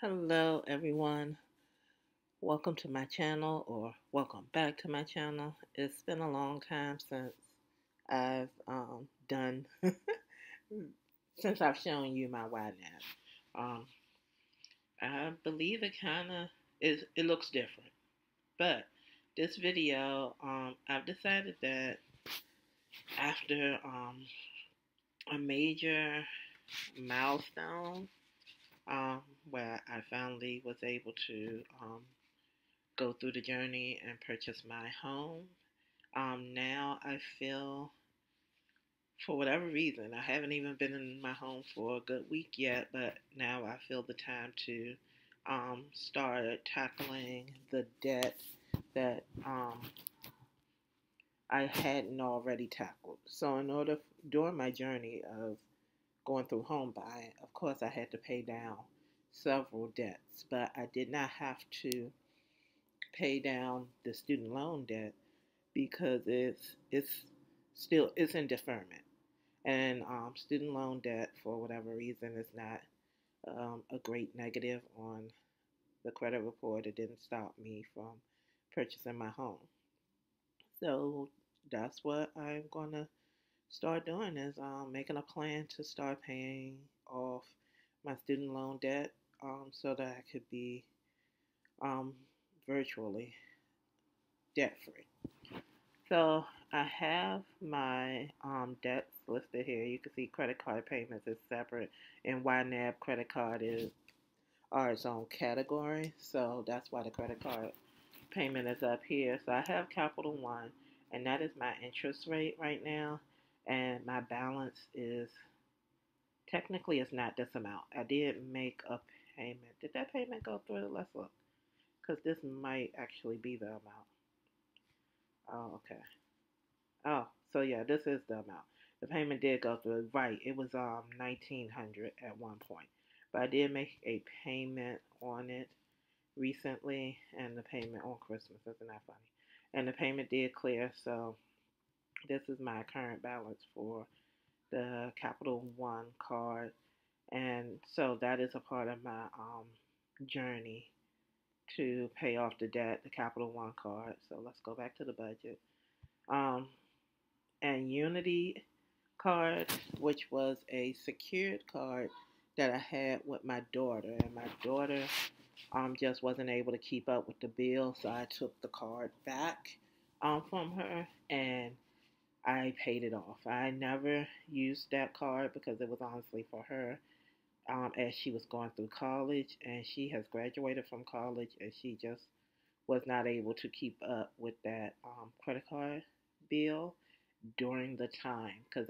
Hello, everyone. Welcome to my channel, or welcome back to my channel. It's been a long time since I've done, since I've shown you my YNAB. I believe it kind of it looks different, but this video, I've decided that after a major milestone, um, where I finally was able to go through the journey and purchase my home. Now I feel, for whatever reason, I haven't even been in my home for a good week yet, but now I feel the time to start tackling the debt that I hadn't already tackled. So, during my journey of going through home buying, of course, I had to pay down several debts, but I did not have to pay down the student loan debt because it's in deferment, and student loan debt, for whatever reason, is not a great negative on the credit report. It didn't stop me from purchasing my home. So that's what I'm gonna start doing, is making a plan to start paying off my student loan debt, so that I could be um, virtually debt free. So I have my debts listed here. You can see credit card payments is separate, and YNAB credit card are its own category. So that's why the credit card payment is up here. So I have Capital One, and that is my interest rate right now. And my balance is technically it's not this amount. I did make a payment. Did that payment go through? Let's look, because this might actually be the amount. Oh, okay. Oh, so yeah, this is the amount. The payment did go through. Right, it was 1900 at one point, but I did make a payment on it recently, and the payment on Christmas. Isn't that funny? And the payment did clear. So this is my current balance for the Capital One card, and so that is a part of my journey to pay off the debt, the Capital One card. So let's go back to the budget. Um, and Unity card, which was a secured card that I had with my daughter, and my daughter just wasn't able to keep up with the bill, so I took the card back from her, and I paid it off. I never used that card because it was honestly for her, as she was going through college, and she has graduated from college, and she just was not able to keep up with that credit card bill during the time, because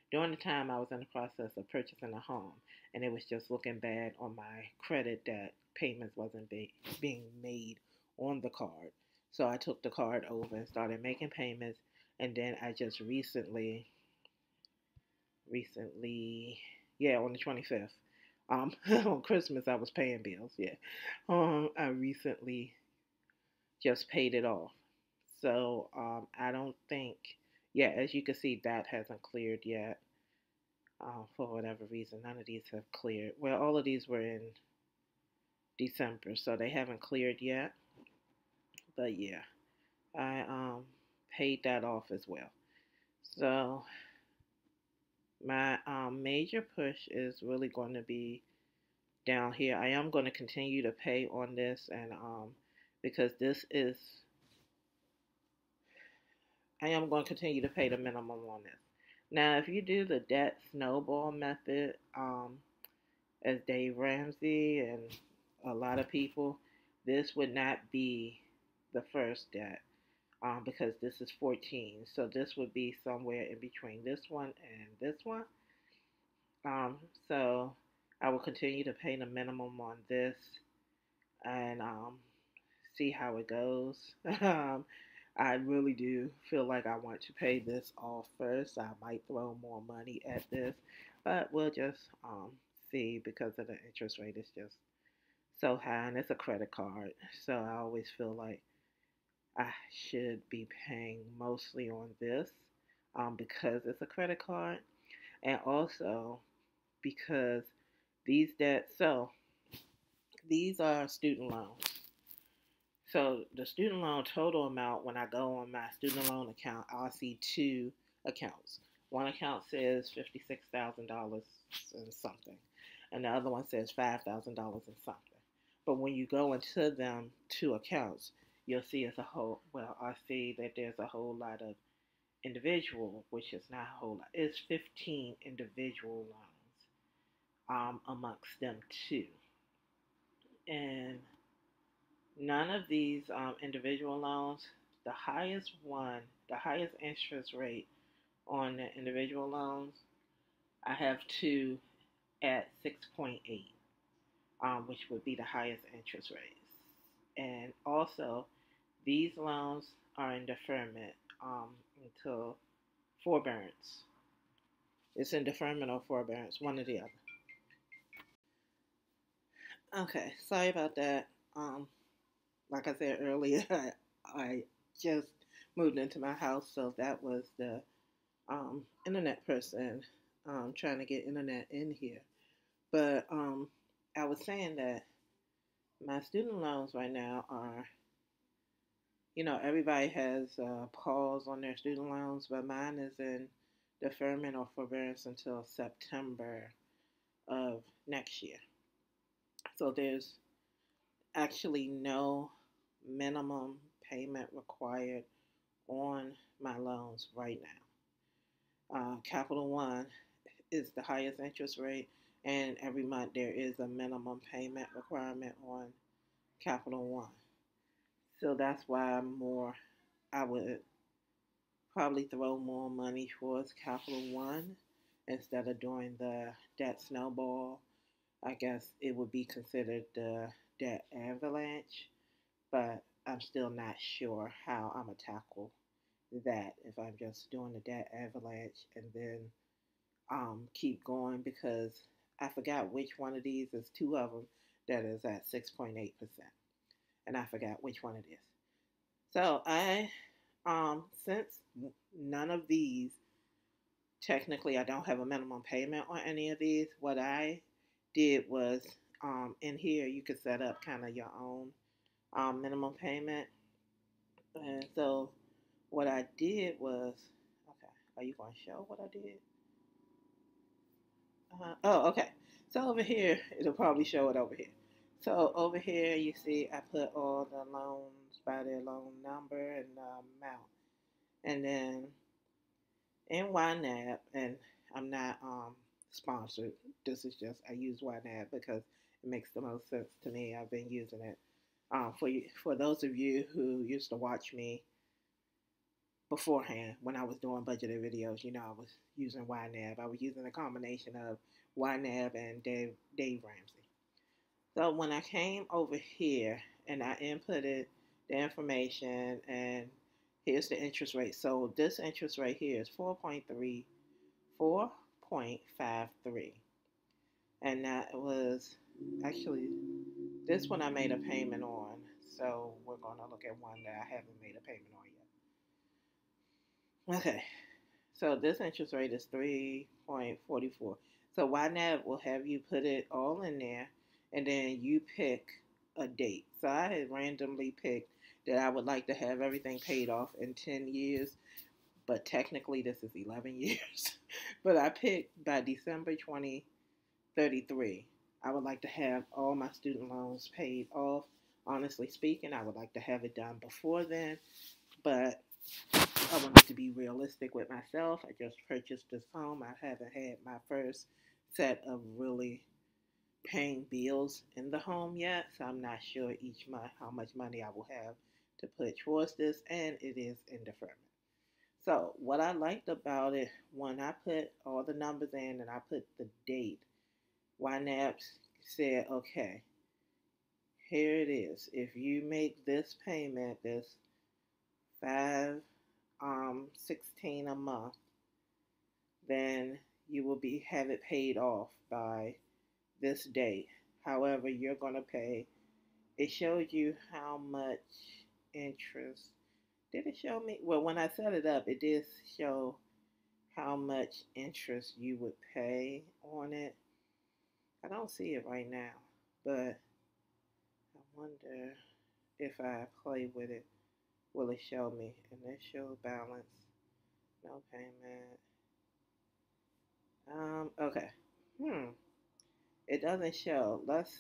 during the time I was in the process of purchasing a home, and it was just looking bad on my credit that payments wasn't being made on the card. So I took the card over and started making payments, and then I just recently, yeah, on the 25th, on Christmas I was paying bills. Yeah, I recently just paid it off. So I don't think, yeah, as you can see, that hasn't cleared yet. For whatever reason, none of these have cleared. Well, all of these were in December, so they haven't cleared yet. But yeah, I paid that off as well. So my major push is really going to be down here. I am going to continue to pay on this, and because I am going to continue to pay the minimum on this. Now, if you do the debt snowball method, as Dave Ramsey and a lot of people, this would not be the first debt, because this is 14. So this would be somewhere in between this one and this one. So I will continue to pay the minimum on this, and see how it goes. I really do feel like I want to pay this off first. I might throw more money at this, but we'll just see, because of the interest rate is just so high, and it's a credit card. So I always feel like I should be paying mostly on this, because it's a credit card, and also because these debts. So these are student loans. So the student loan total amount, when I go on my student loan account, I'll see two accounts. One account says $56,000 and something, and the other one says $5,000 and something. But when you go into them two accounts, you'll see it's a whole. Well, I see that there's a whole lot of individual, which is not a whole lot. It's 15 individual loans amongst them too, and none of these individual loans, the highest interest rate on the individual loans, I have two at 6.8, which would be the highest interest rates. And also, these loans are in deferment until forbearance. It's in deferment or forbearance, one or the other. Okay, sorry about that. Like I said earlier, I just moved into my house, so that was the internet person trying to get internet in here. But I was saying that my student loans right now are, everybody has a pause on their student loans, but mine is in deferment or forbearance until September of next year. So there's actually no minimum payment required on my loans right now. Capital One is the highest interest rate, and every month there is a minimum payment requirement on Capital One. So that's why I would probably throw more money towards Capital One instead of doing the debt snowball. I guess it would be considered the debt avalanche, but I'm still not sure how I'm going to tackle that if I'm just doing the debt avalanche and then keep going, because I forgot which one of these is two of them that is at 6.8%, and I forgot which one it is. So since none of these, technically I don't have a minimum payment on any of these, what I did was in here you could set up kind of your own minimum payment. And so what I did was, okay, are you going to show what I did? Oh, okay. So over here, it'll probably show it over here. So over here, you see I put all the loans by their loan number and amount. And then in YNAB, and I'm not sponsored. This is just, I use YNAB because it makes the most sense to me. I've been using it. For those of you who used to watch me beforehand when I was doing budgeted videos, I was using YNAB. I was using a combination of YNAB and Dave Ramsey. So when I came over here and I inputted the information, and here's the interest rate. So this interest rate here is 4.53. And that was actually, this one I made a payment on. So we're going to look at one that I haven't made a payment on yet. Okay. So this interest rate is 3.44. So YNAB will have you put it all in there, and then you pick a date. So I had randomly picked that I would like to have everything paid off in 10 years, but technically this is 11 years. But I picked by December 2033. I would like to have all my student loans paid off. Honestly speaking, I would like to have it done before then, but I wanted to be realistic with myself. I just purchased this home. I haven't had my first set of really paying bills in the home yet, so I'm not sure each month how much money I will have to put towards this, and it is in deferment. So what I liked about it, when I put all the numbers in and I put the date, YNAB said, okay, here it is. If you make this payment, this 516 a month, then you will have it paid off by this date. However, you're going to pay, it shows you how much interest. Did it show me? Well, when I set it up, it did show how much interest you would pay on it. I don't see it right now, but wonder if I play with it, will it show me? Initial balance, no payment. Okay. Hmm. It doesn't show. Let's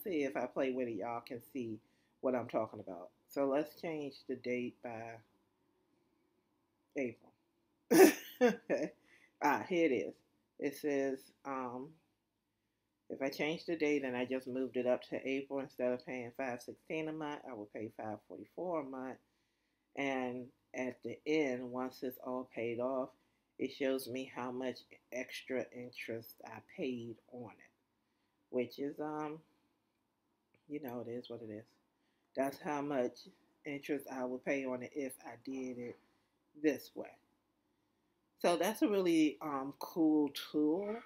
see if I play with it, y'all can see what I'm talking about. So let's change the date by April. Okay. Here it is. It says, if I change the date and I just moved it up to April instead of paying $516 a month, I will pay $544 a month. And at the end, once it's all paid off, it shows me how much extra interest I paid on it, which is it is what it is. That's how much interest I would pay on it if I did it this way. So that's a really cool tool.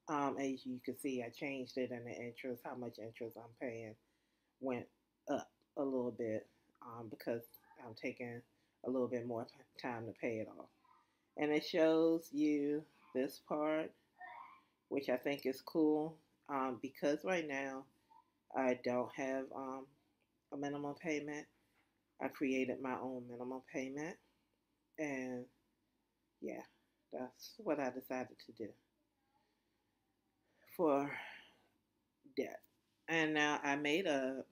As you can see, I changed it and the interest, how much interest I'm paying went up a little bit because I'm taking a little bit more time to pay it off. And it shows you this part, which I think is cool because right now I don't have a minimum payment. I created my own minimum payment, and yeah, that's what I decided to do for debt. And now I made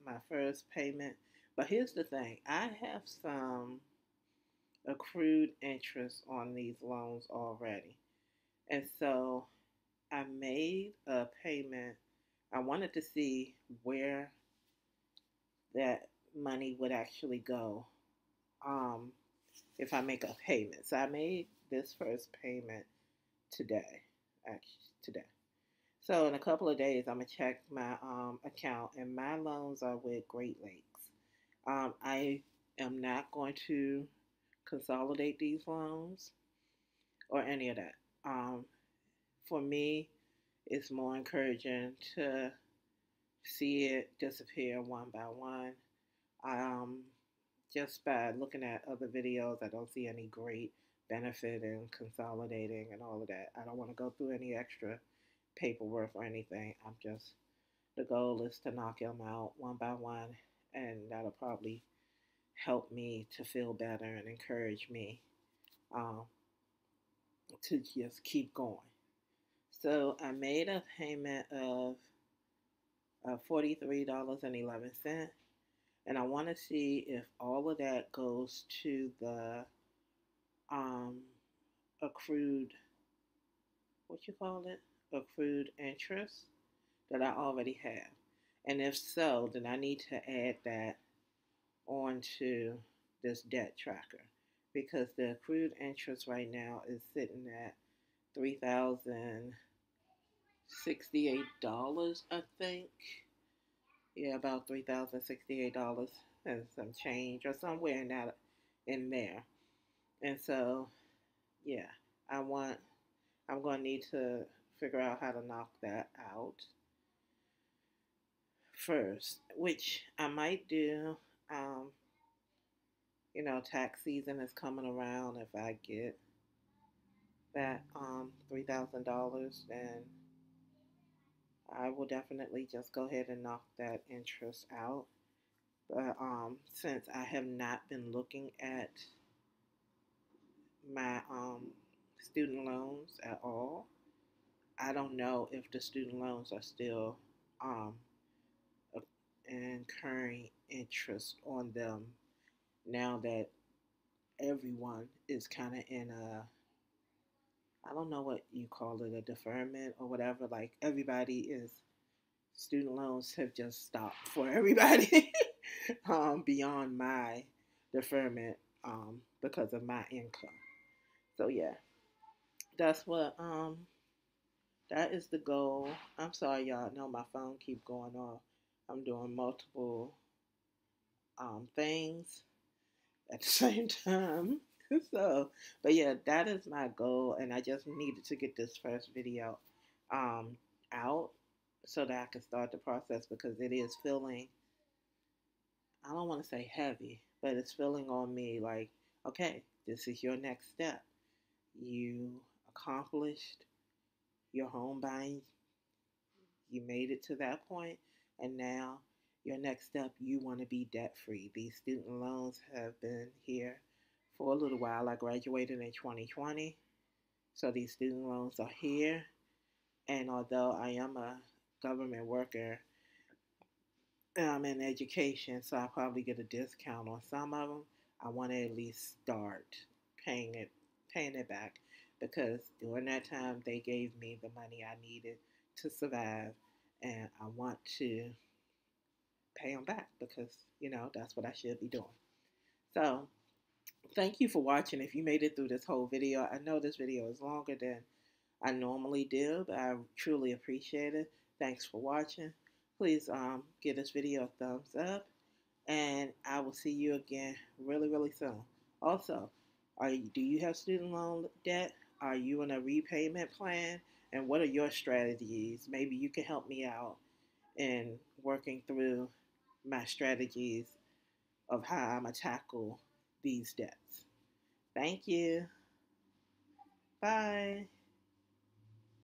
my first payment, but here's the thing: I have some accrued interest on these loans already, and so I made a payment. I wanted to see where that money would actually go um, if I make a payment. So I made this first payment today, actually today. So in a couple of days, I'm gonna check my account, and my loans are with Great Lakes. I am not going to consolidate these loans or any of that. For me, it's more encouraging to see it disappear one by one. Um, just by looking at other videos, I don't see any great benefit in consolidating and all of that. I don't want to go through any extra paperwork or anything. The goal is to knock them out one by one, and that'll probably help me to feel better and encourage me um, to just keep going. So I made a payment of $43.11, and I want to see if all of that goes to the um, accrued, what you call it, accrued interest that I already have. And if so, then I need to add that onto this debt tracker because the accrued interest right now is sitting at $3,068, I think. Yeah, about $3,068 and some change or somewhere in there. And so, yeah, I want I'm going to need to figure out how to knock that out first, which I might do. Um, tax season is coming around. If I get that $3,000, then I will definitely just go ahead and knock that interest out. But since I have not been looking at my student loans at all, I don't know if the student loans are still um, incurring interest on them now that everyone is kind of in a, I don't know what you call it, a deferment or whatever. Like everybody is, student loans have just stopped for everybody beyond my deferment because of my income. So yeah, that's what that is the goal. I'm sorry, y'all. No, my phone keep going off. I'm doing multiple things at the same time. So, but yeah, that is my goal, and I just needed to get this first video um, out so that I can start the process because it is feeling, I don't want to say heavy, but it's feeling on me like, okay, this is your next step. You accomplished your home buying, you made it to that point, and now your next step, you want to be debt free. These student loans have been here for a little while. I graduated in 2020, so these student loans are here. And although I am a government worker, I'm in education, so I probably get a discount on some of them. I want to at least start paying it, paying it back, because during that time they gave me the money I needed to survive, and I want to pay them back because that's what I should be doing. So thank you for watching. If you made it through this whole video, I know this video is longer than I normally do, but I truly appreciate it. Thanks for watching. Please give this video a thumbs up, and I will see you again really, really soon. Also, do you have student loan debt? Are you in a repayment plan? And what are your strategies? Maybe you can help me out in working through my strategies of how I'm going to tackle these debts. Thank you. Bye.